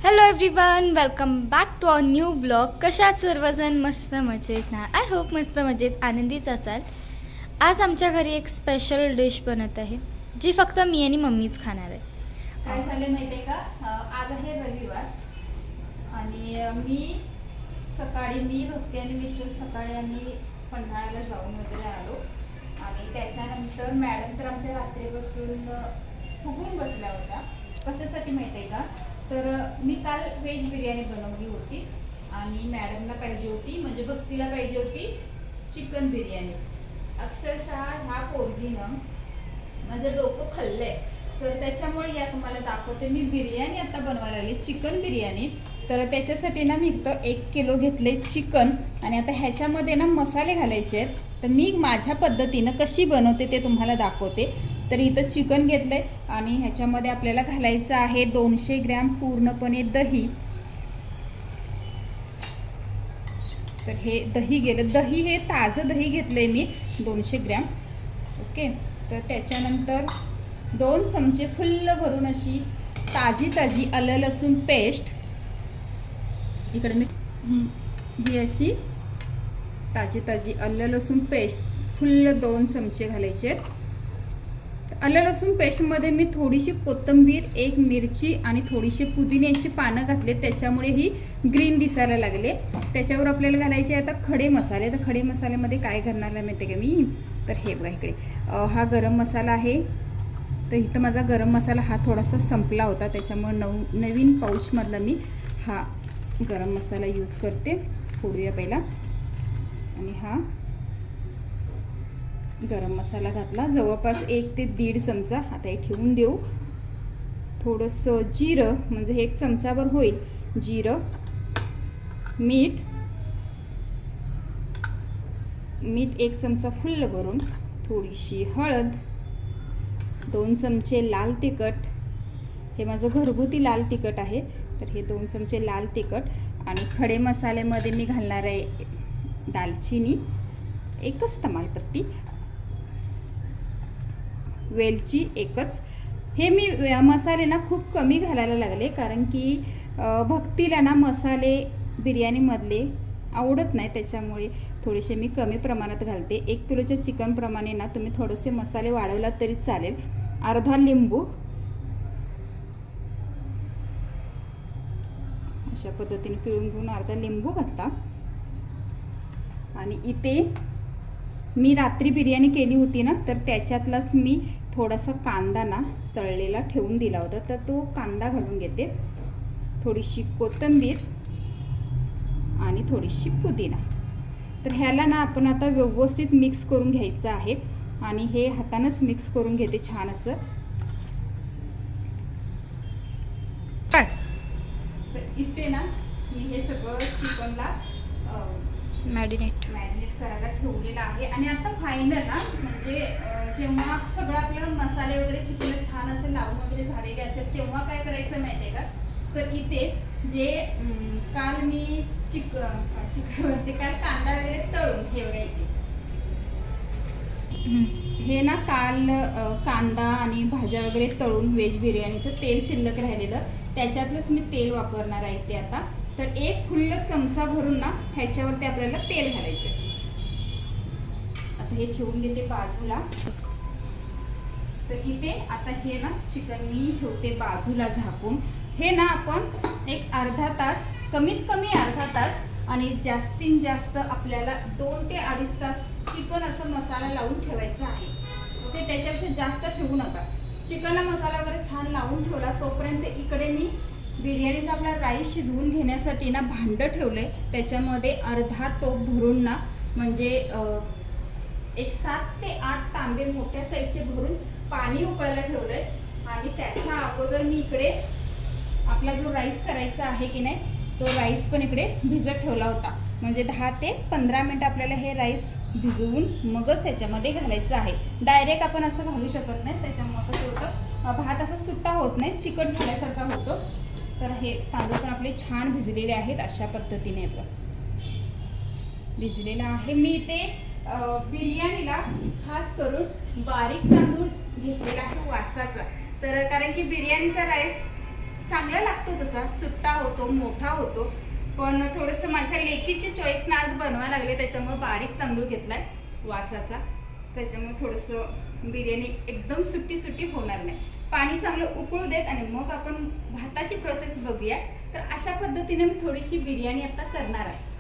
Hello everyone, welcome back to our new blog. कशात सर्वजण मस्त मजेत ना? आय होप मस्त मजेत आनंदीच असाल. आज आमच्या घरी एक स्पेशल डिश बनत आहे जी फक्त मी आणि मम्मीच खाणार आहे. काय झालं माहिती आहे का, आज आहे रविवार आणि मी भक्ती आणि मिस्टर सकाळी आम्ही पन्हाळ्याला जाऊन वगैरे आलो आणि त्याच्यानंतर मॅडम तर आमच्या रात्रीपासून फुगून बसल्या होत्या. कशासाठी माहिती आहे का, तर मी काल व्हेज बिर्याणी बनवली होती आणि मॅडमला पाहिजे होती म्हणजे भक्तीला पाहिजे होती चिकन बिर्याणी. अक्षरशः ह्या पोरगीनं माझं डोकं खाल्लंय. तर त्याच्यामुळे या तुम्हाला दाखवते मी बिर्याणी आता बनवायला लागली, चिकन बिर्याणी. तर त्याच्यासाठी ना मी इथं 1 किलो घेतले चिकन आणि आता ह्याच्यामध्ये ना मसाले घालायचे आहेत. तर मी माझ्या पद्धतीनं कशी बनवते ते तुम्हाला दाखवते. तर इथं चिकन घेतलंय आणि ह्याच्यामध्ये आपल्याला घालायचं आहे 200 ग्रॅम पूर्णपणे दही. तर हे दही गेलं, दही हे ताजं दही घेतलंय मी 200 ग्रॅम. ओके, तर त्याच्यानंतर 2 चमचे फुल्ल भरून अशी ताजी आलं लसूण पेस्ट. इकडे मी ही अशी ताजी आलं लसूण पेस्ट फुल्ल 2 चमचे घालायचे आहेत. आलं लसूण पेस्टमध्ये मी थोडीशी कोथिंबीर, 1 मिरची आणि थोडीशी पुदिन्याची पानं घातले, त्याच्यामुळे ही ग्रीन दिसायला लागले. त्याच्यावर आपल्याला घालायचे आता खडे मसाले. तर खडे मसाल्यामध्ये काय करणार आहे माहिती आहे का मी, तर हे बघा इकडे हा गरम मसाला आहे. तर इथं माझा गरम मसाला हा थोडासा संपला होता, त्याच्यामुळे नवीन पाऊचमधला मी हा गरम मसाला यूज करते. फोडूया पहिला आणि हा गरम मसाला घातला, जवळपास 1 ते 1.5 चमचा. आता हे ठेवून देऊ. थोडंसं जिरं म्हणजे 1 चमचाभर होईल जिरं, मीठ 1 चमचा फुल्ल भरून, थोडीशी हळद, 2 चमचे लाल तिखट. हे माझं घरगुती लाल तिखट आहे, तर हे 2 चमचे लाल तिखट. आणि खडे मसाल्यामध्ये मी घालणार आहे दालचिनी, 1च तमालपत्ती, वेलची 1च. हे मी मसाले ना खूप कमी घालायला लागले, कारण की भक्तीला ना मसाले बिर्याणीमधले आवडत नाही, त्याच्यामुळे थोडेसे मी कमी प्रमाणात घालते. 1 किलोच्या चिकनप्रमाणे ना तुम्ही थोडेसे मसाले वाढवला तरी चालेल. अर्धा लिंबू अशा पद्धतीने पिळून घेऊन अर्धा लिंबू घातला. आणि इथे मी रात्री बिर्याणी केली होती ना, तर त्याच्यातलाच मी थोडासा कांदा ना तळलेला ठेवून दिला होता, तर तो कांदा घालून घेते. थोडीशी कोथिंबीर आणि थोडीशी पुदिना. तर ह्याला ना आपण आता व्यवस्थित मिक्स करून घ्यायचं आहे आणि हे हातानंच मिक्स करून घेते छान असं. तर इथे ना मी हे सगळं चिकनला मॅरिनेट करायला ठेवलेलं आहे. आणि आता फायनल ना म्हणजे जेव्हा सगळं आपलं मसाले वगैरे चिकनला छान असं लावून वगैरे झालेले असेल, तेव्हा काय करायचं माहिती आहे का, तर इथे जे काल मी चिकनवरती काल कांदा वगैरे तळून हे बघा इथे हे ना काल कांदा आणि भाज्या वगैरे तळून व्हेज बिर्याणीचं तेल शिल्लक राहिलेलं, त्याच्यातलंच मी तेल वापरणार आहे ते आता. तर 1 फुल्ल चमचा भरून ना ह्याच्यावरती आपल्याला तेल घालायचं. आता हे ठेवून घेते बाजूला. तर इथे आता हे ना चिकन मी ठेवते बाजूला झाकून. हे ना आपण एक अर्धा तास, कमीत कमी अर्धा तास आणि जास्तीत जास्त आपल्याला 2 ते 2.5 तास चिकन असं मसाला लावून ठेवायचं आहे. ते त्याच्यापेक्षा जास्त ठेवू नका. चिकनला मसाला वगैरे छान लावून ठेवला, तोपर्यंत इकडे मी बिर्याणीचा आपला राईस शिजवून घेण्यासाठी ना भांडं ठेवलंय. त्याच्यामध्ये अर्धा टोप भरून ना म्हणजे एक 7 ते 8 तांबे मोठ्या साईजचे भरून पाणी उकळायला ठेवलंय. आणि त्याच्या अगोदर मी इकडे आपला जो राईस करायचा आहे की नाही, तो राईस पण इकडे भिजत ठेवला होता. म्हणजे 10 ते 15 मिनिट आपल्याला हे राईस भिजवून मगच याच्यामध्ये घालायचं आहे. डायरेक्ट आपण असं घालू शकत नाही, त्याच्यामुळे कसं होतं भात असा सुट्टा होत नाही, चिकट झाल्यासारखा होतो. तर हे तांदूळ पण आपले छान भिजलेले आहेत, अशा पद्धतीने आपलं भिजलेलं आहे. मी इथे बिर्याणीला खास करून बारीक तांदूळ घेतलेला आहे वासाचा. तर कारण की बिर्याणीचा राईस चांगला लागतो, तसा सुट्टा होतो, मोठा होतो. पण थोडंसं माझ्या लेकीची चॉईसनं आज बनवायला लागले, त्याच्यामुळे बारीक तांदूळ घेतलाय वासाचा. त्याच्यामुळे थोडंसं बिर्याणी एकदम सुट्टी सुट्टी होणार नाही. पाणी चांगलं उकळू देत आणि मग आपण भाताची प्रोसेस बघूया. तर अशा पद्धतीने मी थोडीशी बिर्याणी आता करणार आहे.